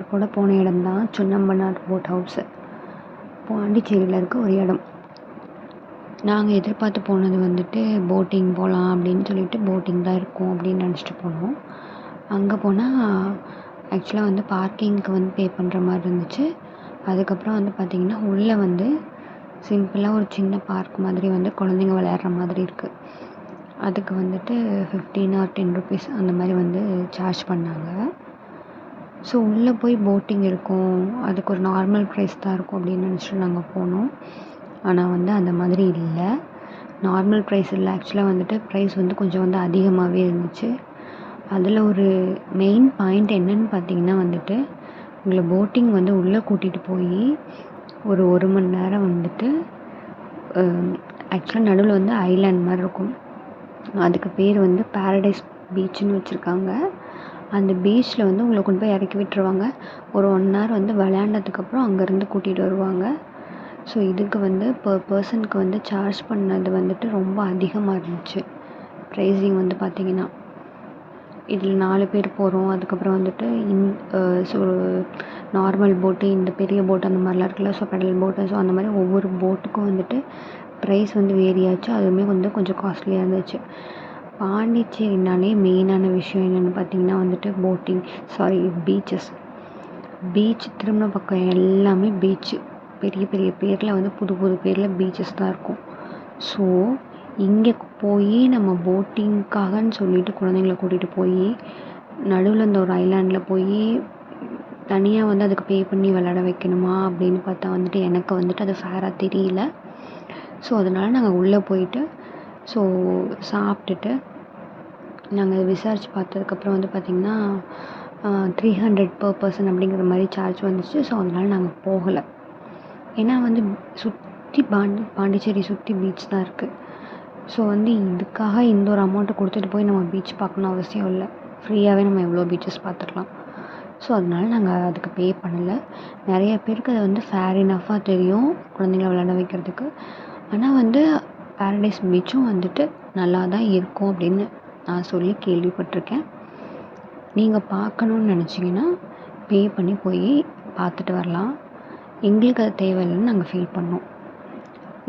பார்க்கோட போன இடம் தான் சுண்ணம்பனார் போட் ஹவுஸு. பாண்டிச்சேரியில் இருக்க ஒரு இடம். நாங்கள் எதிர்பார்த்து போனது வந்துட்டு போட்டிங் போகலாம் அப்படின்னு சொல்லிட்டு போட்டிங் தான் இருக்கும் அப்படின்னு நினச்சிட்டு போனோம். அங்கே போனால் ஆக்சுவலாக வந்து பார்க்கிங்க்கு வந்து பே பண்ணுற மாதிரி இருந்துச்சு. அதுக்கப்புறம் வந்து பார்த்திங்கன்னா உள்ளே வந்து சிம்பிளாக ஒரு சின்ன பார்க் மாதிரி வந்து குழந்தைங்க விளையாடுற மாதிரி இருக்குது. அதுக்கு வந்துட்டு 15 or 10 rupees அந்த மாதிரி வந்து சார்ஜ் பண்ணாங்க. ஸோ உள்ளே போய் போட்டிங் இருக்கும், அதுக்கு ஒரு நார்மல் ப்ரைஸ் தான் இருக்கும் அப்படின்னு நினச்சிட்டு நாங்கள் போனோம். ஆனால் வந்து அந்த மாதிரி இல்லை, நார்மல் ப்ரைஸ் இல்லை. ஆக்சுவலாக வந்துட்டு ப்ரைஸ் வந்து கொஞ்சம் வந்து அதிகமாகவே இருந்துச்சு. அதில் ஒரு மெயின் பாயிண்ட் என்னன்னு பார்த்தீங்கன்னா வந்துட்டு, உங்களை போட்டிங் வந்து உள்ளே கூட்டிகிட்டு போய் ஒரு 1 மணி நேரம் வந்துட்டு ஆக்சுவலாக நடுவில் வந்து ஐலாண்ட் மாதிரி இருக்கும். அதுக்கு பேர் வந்து பாரடைஸ் பீச்சுன்னு வச்சுருக்காங்க. அந்த பீச்சில் வந்து உங்களை கொண்டு போய் இறக்கி விட்டுருவாங்க. ஒரு 1 hour வந்து விளையாண்டதுக்கப்புறம் அங்கேருந்து கூட்டிகிட்டு வருவாங்க. ஸோ இதுக்கு வந்து பர்சனுக்கு வந்து சார்ஜ் பண்ணது வந்துட்டு ரொம்ப அதிகமாக இருந்துச்சு. ப்ரைஸிங் வந்து பார்த்திங்கன்னா இதில் 4 பேர் போகிறோம். அதுக்கப்புறம் வந்துட்டு ஸோ நார்மல் போட்டு, இந்த பெரிய போட் அந்த மாதிரிலாம் இருக்குல்ல, ஸோ பெடல் போட்டு, ஸோ அந்த மாதிரி ஒவ்வொரு போட்டுக்கும் வந்துட்டு ப்ரைஸ் வந்து வேரி ஆச்சு. அதுவுமே வந்து கொஞ்சம் காஸ்ட்லியாக இருந்துச்சு. பாண்டிச்சேரினாலே மெயினான விஷயம் என்னென்னு பார்த்திங்கன்னா வந்துட்டு பீச்சஸ். பீச் திரும்பின பக்கம் எல்லாமே பீச்சு. பெரிய பெரிய பேரில் வந்து புது புது பேரில் பீச்சஸ் தான் இருக்கும். ஸோ இங்கே போய் நம்ம போட்டிங்க்காகன்னு சொல்லிட்டு குழந்தைங்கள கூட்டிகிட்டு போய் நடுவில் இந்த ஒரு ஐலாண்டில் போய் தனியாக வந்து அதுக்கு பே பண்ணி விளையாட வைக்கணுமா அப்படின்னு பார்த்தா வந்துட்டு எனக்கு வந்துட்டு அது ஃபேராக தெரியல. ஸோ அதனால் நாங்கள் உள்ளே போயிட்டு ஸோ சாப்பிட்டுட்டு நாங்கள் விசாரித்து பார்த்ததுக்கப்புறம் வந்து பார்த்திங்கன்னா 300 per person அப்படிங்கிற மாதிரி சார்ஜ் வந்துச்சு. ஸோ அதனால் நாங்கள் போகலை. ஏன்னா வந்து சுற்றி பாண்டிச்சேரி சுற்றி பீச் தான் இருக்குது. ஸோ வந்து இதுக்காக இந்த ஒரு அமௌண்ட்டை கொடுத்துட்டு போய் நம்ம பீச் பார்க்கணும் அவசியம் இல்லை. ஃப்ரீயாகவே நம்ம எவ்வளோ பீச்சஸ் பார்த்துக்கலாம். ஸோ அதனால நாங்கள் அதுக்கு பே பண்ணலை. நிறைய பேருக்கு அது வந்து ஃபேர் இனஃபாக தெரியும் குழந்தைங்கள விளையாட வைக்கிறதுக்கு. ஆனால் வந்து பாரடைஸ் பீச்சும் வந்துட்டு நல்லா தான் இருக்கும் அப்படின்னு நான் சொல்லி கேள்விப்பட்டிருக்கேன். நீங்கள் பார்க்கணுன்னு நினச்சிங்கன்னா பே பண்ணி போய் பார்த்துட்டு வரலாம். எங்களுக்கு அது தேவையில்லைன்னு நாங்கள் ஃபீல் பண்ணோம்.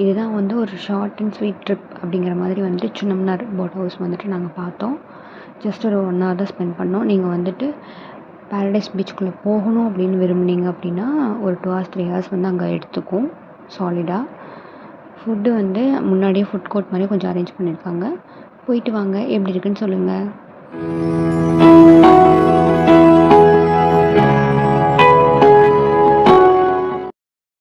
இதுதான் வந்து ஒரு ஷார்ட் அண்ட் ஸ்வீட் ட்ரிப் அப்படிங்கிற மாதிரி வந்துட்டு சுண்ணம்பனார் போட் ஹவுஸ் வந்துட்டு நாங்கள் பார்த்தோம். ஜஸ்ட் ஒரு 1 hour தான் ஸ்பெண்ட் பண்ணோம். நீங்கள் வந்துட்டு பாரடைஸ் பீச்சுக்குள்ளே போகணும் அப்படின்னு விரும்புனீங்க அப்படின்னா ஒரு 2 hours 3 hours வந்து அங்கே எடுத்துக்கும் சாலிடாக. ஃபுட்டு வந்து முன்னாடியே ஃபுட் கோர்ட் மாதிரி கொஞ்சம் அரேஞ்ச் பண்ணியிருக்காங்க. போயிட்டு வாங்க, எப்படி இருக்குன்னு சொல்லுங்கள்.